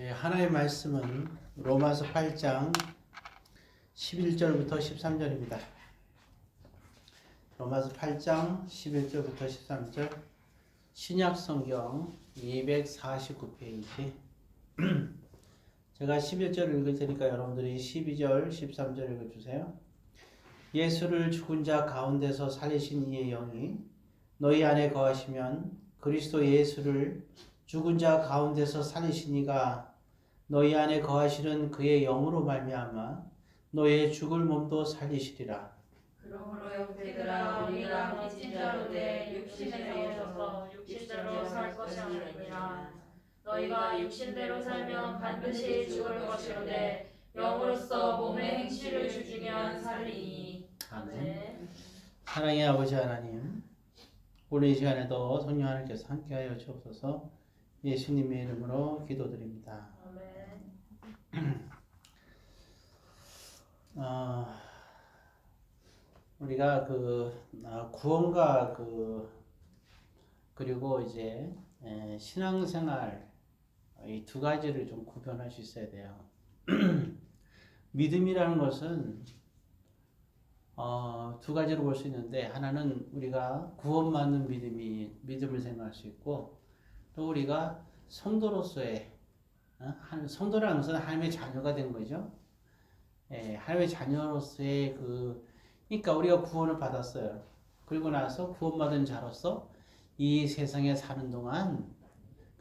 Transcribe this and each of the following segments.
하나의 말씀은 로마서 8장 11절부터 13절입니다. 로마서 8장 11절부터 13절 신약성경 249페이지 제가 11절 읽을 테니까 여러분들이 12절, 13절 읽어주세요. 예수를 죽은 자 가운데서 살리신 이의 영이 너희 안에 거하시면 그리스도 예수를 죽은 자 가운데서 살리신 이가 너희 안에 거하시는 그의 영으로 말미암아 너희의 죽을 몸도 살리시리라. 그러므로 형제들아 우리가 믿은 자로 내 육신에 대해서 육신대로 살 것이 아니라 너희가 육신대로 살면 반드시 죽을 것이로되 영으로서 몸의 행실을 죽이면 살리니. 아멘. 사랑의 아버지 하나님, 오늘 이 시간에도 성령 하나님께서 함께하여 주옵소서. 예수님의 이름으로 기도드립니다. 아멘. 우리가 구원과 그리고 이제 신앙생활 이 두 가지를 좀 구별할 수 있어야 돼요. 믿음이라는 것은 두 가지로 볼 수 있는데, 하나는 우리가 구원받는 믿음을 생각할 수 있고, 또 우리가 성도로서의 성도라는 것은 하나님의 자녀가 된 거죠. 하나님의 자녀로서의 그러니까 우리가 구원을 받았어요. 그리고 나서 구원받은 자로서 이 세상에 사는 동안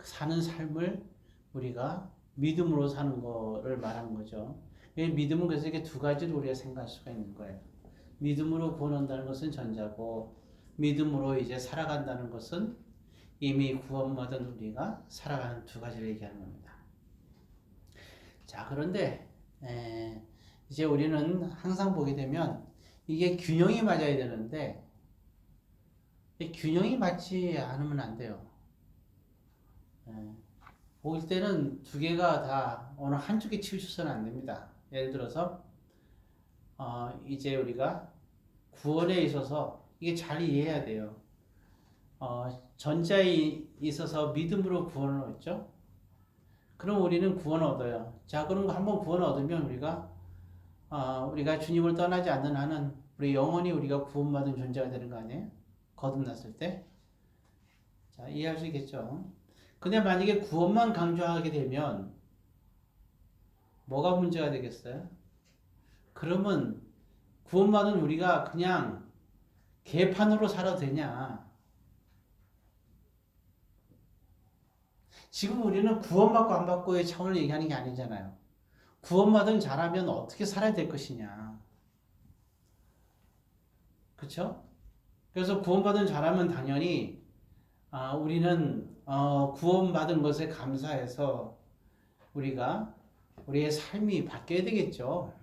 사는 삶을 우리가 믿음으로 사는 거를 말하는 거죠. 믿음은 그래서 이렇게 두 가지로 우리가 생각할 수가 있는 거예요. 믿음으로 구원한다는 것은 전자고, 믿음으로 이제 살아간다는 것은 이미 구원받은 우리가 살아가는 두 가지를 얘기하는 겁니다. 자, 그런데 이제 우리는 항상 보게 되면 이게 균형이 맞아야 되는데, 균형이 맞지 않으면 안 돼요. 볼 때는 두 개가 다 어느 한쪽에 치우쳐서는 안 됩니다. 예를 들어서 이제 우리가 구원에 있어서 이게 잘 이해해야 돼요. 전자에 있어서 믿음으로 구원을 얻죠. 그럼 우리는 구원을 얻어요. 자, 그럼 한번 구원을 얻으면 우리가 주님을 떠나지 않는 한은 우리 영원히 우리가 구원받은 존재가 되는 거 아니에요? 거듭났을 때. 자, 이해할 수 있겠죠? 근데 만약에 구원만 강조하게 되면 뭐가 문제가 되겠어요? 그러면 구원받은 우리가 그냥 개판으로 살아도 되냐? 지금 우리는 구원받고 안 받고의 차원을 얘기하는 게 아니잖아요. 구원받은 자라면 어떻게 살아야 될 것이냐. 그렇죠? 그래서 구원받은 자라면 당연히 우리는 구원받은 것에 감사해서 우리가 우리의 삶이 바뀌어야 되겠죠.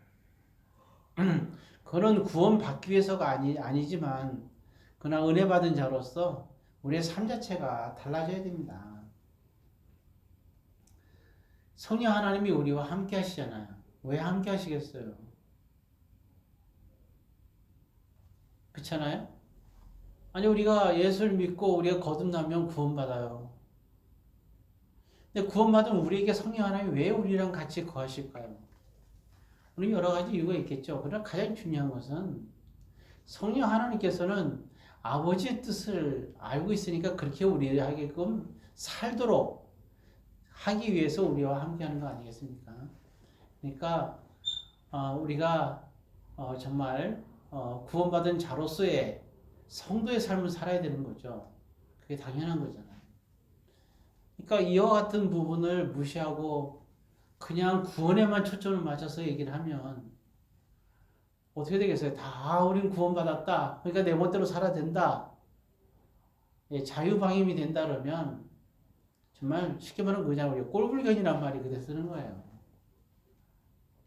그런 구원받기 위해서가 아니지만 그러나 은혜 받은 자로서 우리의 삶 자체가 달라져야 됩니다. 성령 하나님이 우리와 함께 하시잖아요. 왜 함께 하시겠어요? 그렇잖아요? 아니, 우리가 예수를 믿고 우리가 거듭나면 구원받아요. 근데 구원받은 우리에게 성령 하나님이 왜 우리랑 같이 거하실까요? 우리 여러 가지 이유가 있겠죠. 그러나 가장 중요한 것은 성령 하나님께서는 아버지의 뜻을 알고 있으니까 그렇게 우리에게끔 살도록 하기 위해서 우리와 함께하는 거 아니겠습니까? 그러니까 우리가 정말 구원받은 자로서의 성도의 삶을 살아야 되는 거죠. 그게 당연한 거잖아요. 그러니까 이와 같은 부분을 무시하고 그냥 구원에만 초점을 맞춰서 얘기를 하면 어떻게 되겠어요? 다 우린 구원받았다. 그러니까 내 멋대로 살아야 된다. 자유방임이 된다 그러면 정말 쉽게 말하면 그냥 우리가 꼴불견이란 말이 그대 쓰는 거예요.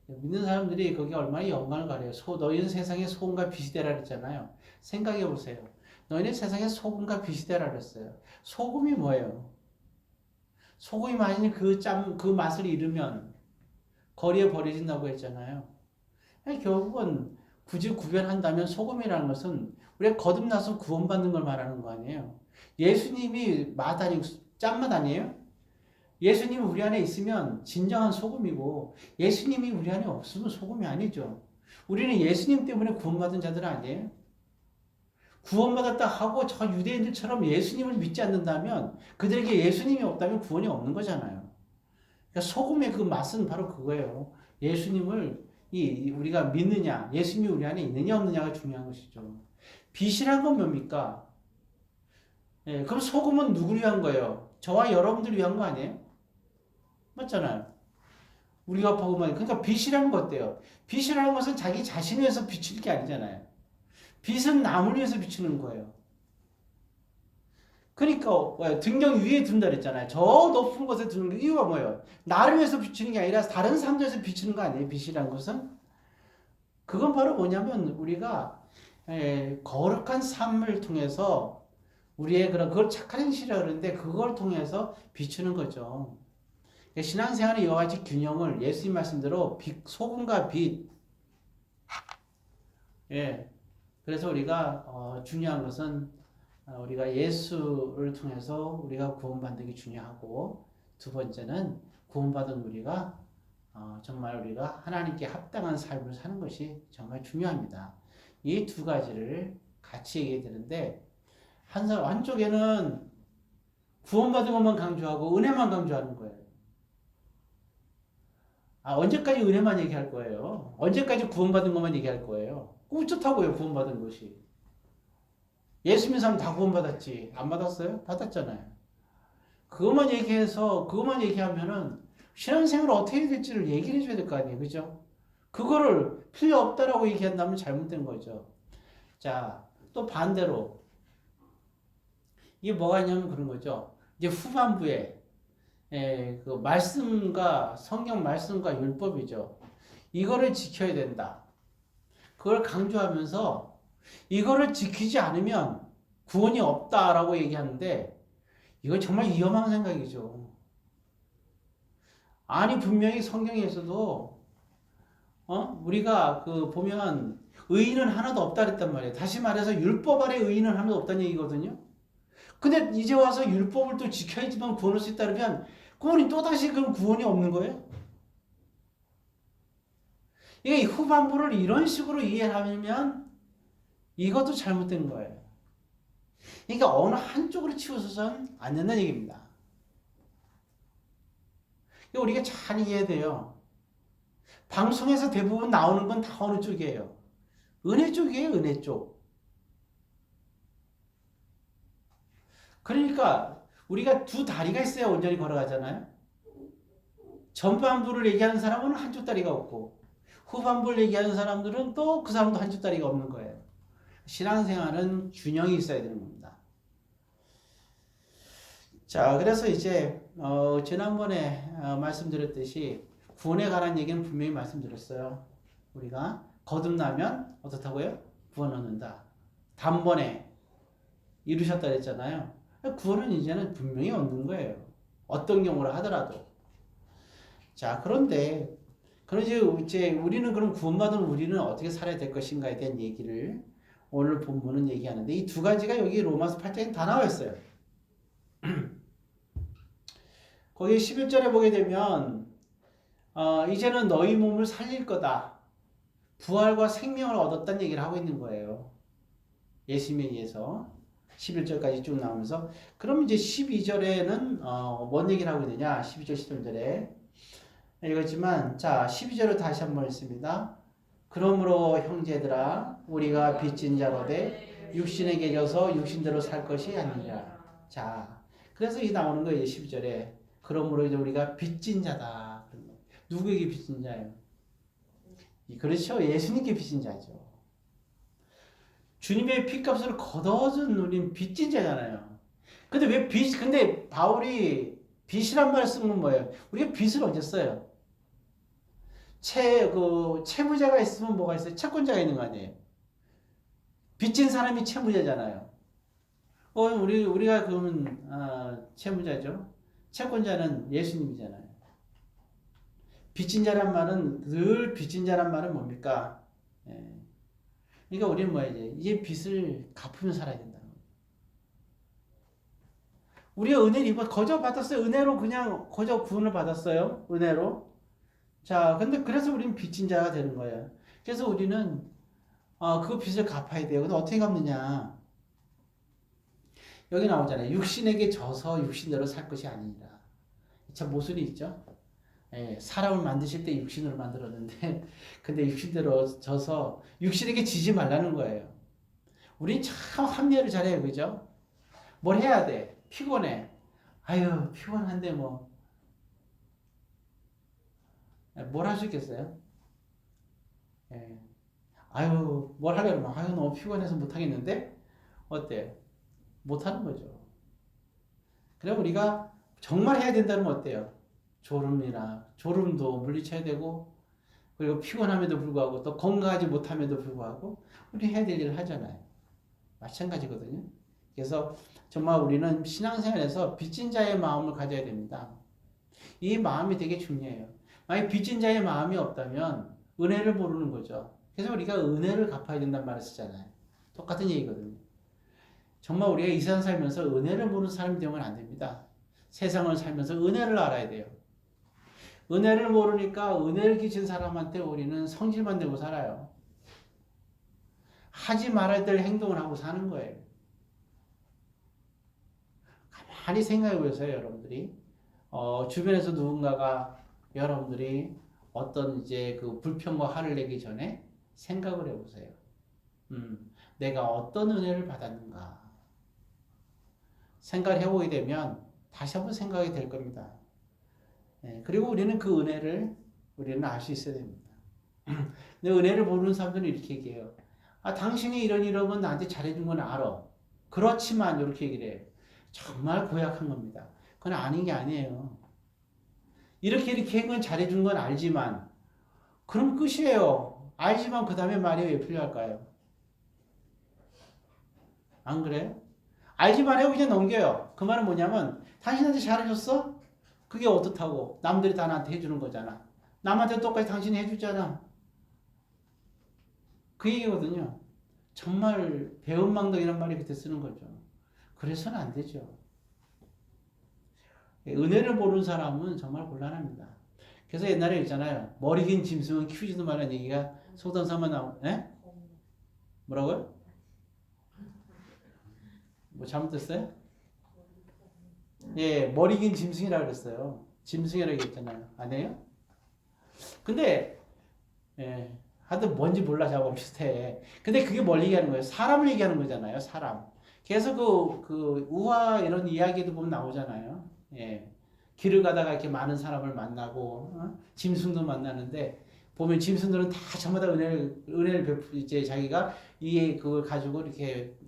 믿는 사람들이 거기에 얼마나 영광을 가려요. 너희는 세상의 소금과 빛이 되라 그랬잖아요. 생각해 보세요. 너희는 세상의 소금과 빛이 되라 그랬어요. 소금이 뭐예요? 소금이 만약 그 맛을 잃으면 거리에 버려진다고 했잖아요. 결국은 굳이 구별한다면 소금이라는 것은 우리가 거듭나서 구원받는 걸 말하는 거 아니에요. 예수님이 짠맛 아니에요? 예수님이 우리 안에 있으면 진정한 소금이고 예수님이 우리 안에 없으면 소금이 아니죠. 우리는 예수님 때문에 구원받은 자들 아니에요? 구원받았다 하고 저 유대인들처럼 예수님을 믿지 않는다면 그들에게 예수님이 없다면 구원이 없는 거잖아요. 그러니까 소금의 그 맛은 바로 그거예요. 예수님을 우리가 믿느냐, 예수님이 우리 안에 있느냐 없느냐가 중요한 것이죠. 빛이란 건 뭡니까? 예, 그럼 소금은 누구를 위한 거예요? 저와 여러분들 위한 거 아니에요? 맞잖아요. 우리가 복음을 그러니까 빛이라는 거 어때요? 빛이라는 것은 자기 자신을 위해서 비추는 게 아니잖아요. 빛은 남을 위해서 비추는 거예요. 그러니까 등경 위에 둔다 그랬잖아요. 저 높은 곳에 두는 게 이유가 뭐예요? 나를 위해서 비추는 게 아니라 다른 사람들 위해서 비추는 거 아니에요? 빛이라는 것은? 그건 바로 뭐냐면 우리가 거룩한 삶을 통해서 우리의 그걸 착한 행실이라고 그러는데 그걸 통해서 비추는 거죠. 신앙생활의 이와 같이 균형을 예수님 말씀대로 소금과 빛. 예. 그래서 우리가 중요한 것은 우리가 예수를 통해서 우리가 구원받는 게 중요하고 두 번째는 구원받은 우리가 정말 우리가 하나님께 합당한 삶을 사는 것이 정말 중요합니다. 이 두 가지를 같이 얘기해야 되는데 한쪽에는 구원받은 것만 강조하고 은혜만 강조하는 거예요. 언제까지 은혜만 얘기할 거예요? 언제까지 구원받은 것만 얘기할 거예요? 우쭈타고요, 구원받은 것이. 예수 믿는 사람 다 구원받았지. 안 받았어요? 받았잖아요. 그것만 얘기하면은 신앙생활을 어떻게 해야 될지를 얘기를 해줘야 될 거 아니에요. 그죠? 그거를 필요 없다라고 얘기한다면 잘못된 거죠. 자, 또 반대로. 이게 뭐가 있냐면 그런 거죠. 이제 후반부에 그 말씀과 성경 말씀과 율법이죠. 이거를 지켜야 된다. 그걸 강조하면서 이거를 지키지 않으면 구원이 없다라고 얘기하는데 이거 정말 위험한 생각이죠. 아니 분명히 성경에서도 우리가 보면 의인은 하나도 없다 그랬단 말이에요. 다시 말해서 율법 아래 의인은 하나도 없다는 얘기거든요. 근데 이제 와서 율법을 또 지켜야지만 구원할 수 있다 그러면 구원이 또다시 그럼 구원이 없는 거예요? 이게 후반부를 이런 식으로 이해하면 이것도 잘못된 거예요. 그러니까 어느 한쪽으로 치우쳐서는 안 된다는 얘기입니다. 이거 우리가 잘 이해돼요. 방송에서 대부분 나오는 건 다 어느 쪽이에요? 은혜 쪽이에요, 은혜 쪽. 그러니까 우리가 두 다리가 있어야 온전히 걸어가잖아요. 전반부를 얘기하는 사람은 한쪽 다리가 없고 후반부를 얘기하는 사람들은 또 그 사람도 한쪽 다리가 없는 거예요. 신앙생활은 균형이 있어야 되는 겁니다. 자, 그래서 이제 지난번에 말씀드렸듯이 구원에 관한 얘기는 분명히 말씀드렸어요. 우리가 거듭나면 어떻다고요? 구원 얻는다. 단번에 이루셨다 그랬잖아요. 구원은 이제는 분명히 얻는 거예요. 어떤 경우를 하더라도. 자, 그런데 이제 우리는 그럼 구원받은 우리는 어떻게 살아야 될 것인가에 대한 얘기를 오늘 본문은 얘기하는데 이 두 가지가 여기 로마서 8장에 다 나와 있어요. 거기 11절에 보게 되면 이제는 너희 몸을 살릴 거다. 부활과 생명을 얻었다는 얘기를 하고 있는 거예요. 예수님에 의해서 11절까지 쭉 나오면서 그럼 이제 12절에는 뭔 얘기를 하고 있느냐? 12절 13절에 읽었지만 자 12절을 다시 한번 읽습니다. 그러므로 형제들아 우리가 빚진 자로되 육신에 계셔서 육신대로 살 것이 아니라 자 그래서 이 나오는 거예요. 12절에 그러므로 이제 우리가 빚진 자다. 누구에게 빚진 자예요? 그렇죠. 예수님께 빚진 자죠. 주님의 피값을 거둬준 우린 빚진 자잖아요. 근데 바울이 빚이란 말을 쓴 건 뭐예요? 우리가 빚을 언제 써요? 채무자가 있으면 뭐가 있어요? 채권자가 있는 거 아니에요? 빚진 사람이 채무자잖아요. 우리가 그러면 채무자죠. 채권자는 예수님이잖아요. 빚진 자란 말은 뭡니까? 예. 그러니까 우리는 이제 빚을 갚으며 살아야 된다는 거예요. 우리가 은혜를 거저 받았어요. 은혜로 그냥 거저 구원을 받았어요. 은혜로. 자, 근데 그래서 우리는 빚진 자가 되는 거예요. 그래서 우리는 그 빚을 갚아야 돼요. 근데 어떻게 갚느냐? 여기 나오잖아요. 육신에게 져서 육신대로 살 것이 아니니라. 참 모순이 있죠. 예, 사람을 만드실 때 육신으로 만들었는데 근데 육신대로 져서 육신에게 지지 말라는 거예요. 우린 참 합리화를 잘해요. 그죠? 뭘 해야 돼? 피곤해. 아유, 피곤한데 뭐. 뭘 할 수 있겠어요? 예. 아유, 뭘 하려면, 아유, 너무 피곤해서 못하겠는데? 어때? 못하는 거죠. 그래, 우리가 정말 해야 된다면 어때요? 졸음도 물리쳐야 되고, 그리고 피곤함에도 불구하고, 또 건강하지 못함에도 불구하고, 우리 해야 될 일을 하잖아요. 마찬가지거든요. 그래서 정말 우리는 신앙생활에서 빚진 자의 마음을 가져야 됩니다. 이 마음이 되게 중요해요. 만약 빚진 자의 마음이 없다면 은혜를 모르는 거죠. 그래서 우리가 은혜를 갚아야 된다는 말을 쓰잖아요. 똑같은 얘기거든요. 정말 우리가 이 세상 살면서 은혜를 모르는 사람이 되면 안 됩니다. 세상을 살면서 은혜를 알아야 돼요. 은혜를 모르니까 은혜를 끼친 사람한테 우리는 성질만 내고 살아요. 하지 말아야 될 행동을 하고 사는 거예요. 가만히 생각해 보세요, 여러분들이. 주변에서 누군가가 여러분들이 어떤 이제 그 불평과 화를 내기 전에 생각을 해보세요. 내가 어떤 은혜를 받았는가. 생각을 해보게 되면 다시 한번 생각이 될 겁니다. 예, 그리고 우리는 그 은혜를 우리는 알 수 있어야 됩니다. 근데 은혜를 모르는 사람들은 이렇게 얘기해요. 당신이 이런 건 나한테 잘해준 건 알아. 그렇지만 이렇게 얘기를 해요. 정말 고약한 겁니다. 그건 아닌 게 아니에요. 이렇게 한 건 잘해준 건 알지만 그럼 끝이에요. 알지만 그 다음에 말이 왜 필요할까요? 안 그래요? 알기만 해고 그냥 넘겨요. 그 말은 뭐냐면 당신한테 잘해줬어? 그게 어떻다고? 남들이 다 나한테 해주는 거잖아. 남한테 똑같이 당신이 해주잖아. 그 얘기거든요. 정말 배은망덕이란 말이 그때 쓰는 거죠. 그래서는 안 되죠. 은혜를 모르는 사람은 정말 곤란합니다. 그래서 옛날에 있잖아요. 머리 긴 짐승은 키우지도 말라는 얘기가 소던사만 나오. 예? 뭐라고요? 뭐 잘못됐어요? 예, 머리 긴 짐승이라고 그랬어요. 짐승이라고 했잖아요. 아니에요? 근데 예, 하여튼 뭔지 몰라 자고 비슷해. 근데 그게 뭘 얘기하는 거예요? 사람을 얘기하는 거잖아요. 사람. 그래서 그 우화 이런 이야기도 보면 나오잖아요. 예. 길을 가다가 이렇게 많은 사람을 만나고 짐승도 만나는데 보면 짐승들은 다 전부 다 은혜를 이제 자기가 이게 그걸 가지고 이렇게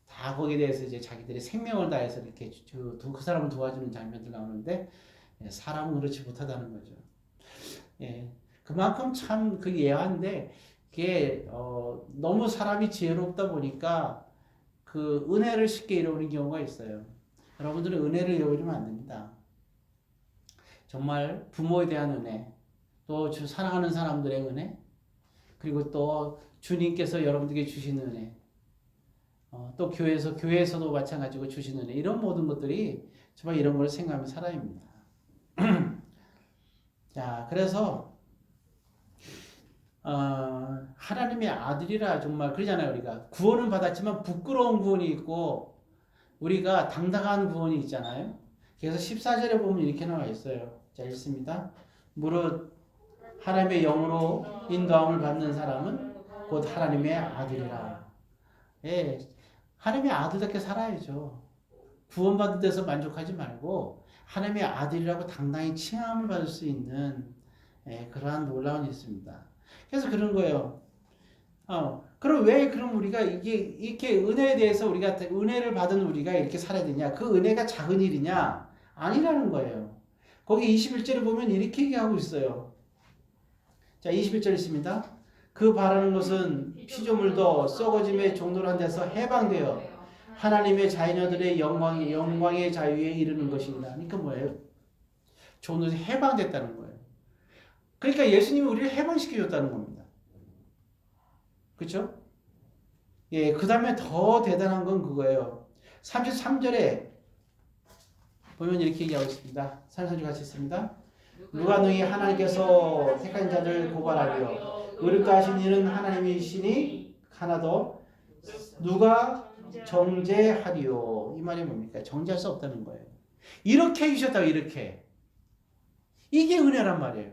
다 거기에 대해서 이제 자기들의 생명을 다해서 이렇게 그 사람을 도와주는 장면들 나오는데 예, 사람은 그렇지 못하다는 거죠. 예. 그만큼 참 그 예한데 그게 너무 사람이 지혜롭다 보니까 그 은혜를 쉽게 잃어버리는 경우가 있어요. 여러분들은 은혜를 잃어버리면 안 됩니다. 정말 부모에 대한 은혜, 또 사랑하는 사람들의 은혜, 그리고 또 주님께서 여러분들에게 주신 은혜, 또 교회에서도 마찬가지고 주신 은혜, 이런 모든 것들이 정말 이런 걸 생각하면 살아야 합니다. 자, 그래서 하나님의 아들이라 정말 그러잖아요. 우리가 구원은 받았지만 부끄러운 구원이 있고 우리가 당당한 구원이 있잖아요. 그래서 14절에 보면 이렇게 나와 있어요. 자, 읽습니다. 무릇 하나님의 영으로 인도함을 받는 사람은 곧 하나님의 아들이라. 예, 하나님의 아들답게 살아야죠. 구원받은 데서 만족하지 말고 하나님의 아들이라고 당당히 칭함을 받을 수 있는 그러한 놀라운 일입니다. 그래서 그런 거예요. 그럼 그럼 우리가 이렇게 은혜에 대해서 우리가 은혜를 받은 우리가 이렇게 살아야 되냐? 그 은혜가 작은 일이냐? 아니라는 거예요. 거기 21절에 보면 이렇게 얘기하고 있어요. 자, 21절 있습니다. 그 바라는 것은 피조물도 썩어짐의 종로란 데서 해방되어 하나님의 자녀들의 영광의 자유에 이르는 것입니다. 그러니까 뭐예요? 종로에서 해방됐다는 거예요. 그러니까 예수님이 우리를 해방시켜줬다는 겁니다. 그렇죠? 예, 그 다음에 더 대단한 건 그거예요. 33절에 보면 이렇게 얘기하고 있습니다. 산상주 같이 있습니다. 누가 너희 하나님께서 택한 자를 고발하리요 의롭다 하신 이는 하나님이시니 하나도 누가 정죄하리요. 이 말이 뭡니까? 정죄할 수 없다는 거예요. 이렇게 해주셨다고 이렇게. 이게 은혜란 말이에요.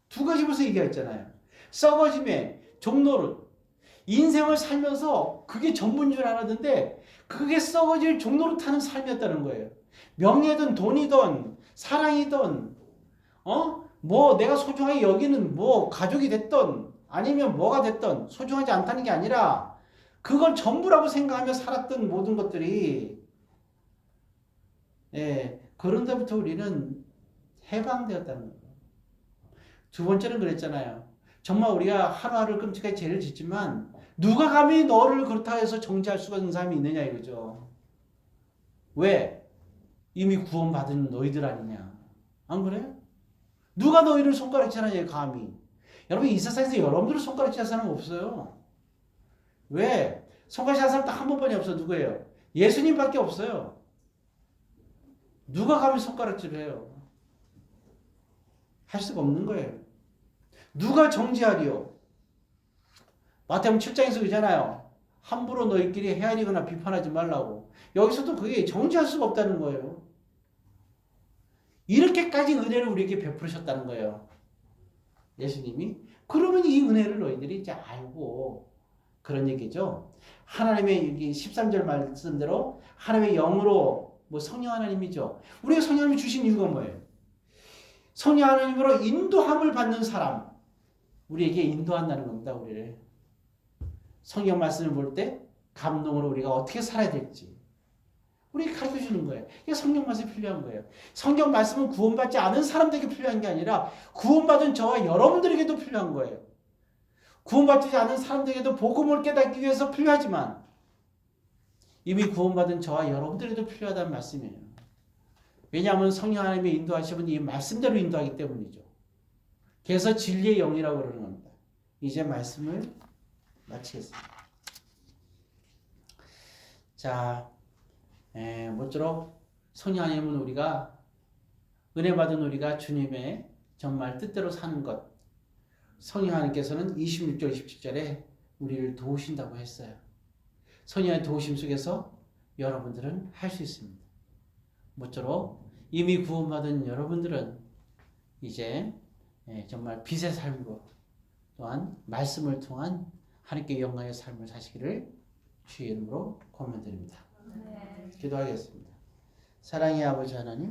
두 가지 벌써 얘기했잖아요. 썩어짐에 종노릇. 인생을 살면서 그게 전부인 줄 알았는데 그게 썩어질 종노릇하는 삶이었다는 거예요. 명예든 돈이든 사랑이든 뭐 내가 소중하게 여기는 뭐 가족이 됐던 아니면 뭐가 됐던 소중하지 않다는 게 아니라 그걸 전부라고 생각하며 살았던 모든 것들이 그런 데부터 우리는 해방되었다는 거예요. 두 번째는 그랬잖아요. 정말 우리가 하루하루 끔찍하게 죄를 짓지만 누가 감히 너를 그렇다 해서 정죄할 수가 있는 사람이 있느냐 이거죠. 왜? 이미 구원받은 너희들 아니냐. 안 그래요? 누가 너희를 손가락질하냐 감히. 여러분 이 세상에서 여러분들을 손가락질할 사람 없어요. 왜? 손가락질할 사람 딱 한 번뿐이 없어. 누구예요? 예수님밖에 없어요. 누가 감히 손가락질을 해요? 할 수가 없는 거예요. 누가 정죄하리요? 마태복음 7장에서 그러잖아요. 함부로 너희끼리 헤아리거나 비판하지 말라고. 여기서도 그게 정죄할 수가 없다는 거예요. 이렇게까지 은혜를 우리에게 베푸셨다는 거예요. 예수님이. 그러면 이 은혜를 너희들이 이제 알고 그런 얘기죠. 하나님의 여기 13절 말씀대로 하나님의 영으로 뭐 성령 하나님이죠. 우리가 성령 하나님이 주신 이유가 뭐예요? 성령 하나님으로 인도함을 받는 사람. 우리에게 인도한다는 겁니다. 우리를. 성경 말씀을 볼 때 감동으로 우리가 어떻게 살아야 될지 우리에게 가르쳐 주는 거예요. 이게 성경 말씀이 필요한 거예요. 성경 말씀은 구원받지 않은 사람들에게 필요한 게 아니라 구원받은 저와 여러분들에게도 필요한 거예요. 구원받지 않은 사람들에게도 복음을 깨닫기 위해서 필요하지만 이미 구원받은 저와 여러분들에게도 필요하다는 말씀이에요. 왜냐하면 성령 하나님의 인도하시면 이 말씀대로 인도하기 때문이죠. 그래서 진리의 영이라고 그러는 겁니다. 이제 말씀을 마치겠습니다. 자, 모쪼록 성령 하나님은 우리가 은혜 받은 우리가 주님의 정말 뜻대로 사는 것 성령 하나님께서는 26절 27절에 우리를 도우신다고 했어요. 성령의 도우심 속에서 여러분들은 할 수 있습니다. 모쪼록 이미 구원받은 여러분들은 이제 정말 빛의 삶으로 또한 말씀을 통한 하나님께 영광의 삶을 사시기를 주의 이름으로 권면드립니다. 기도하겠습니다. 사랑의 아버지 하나님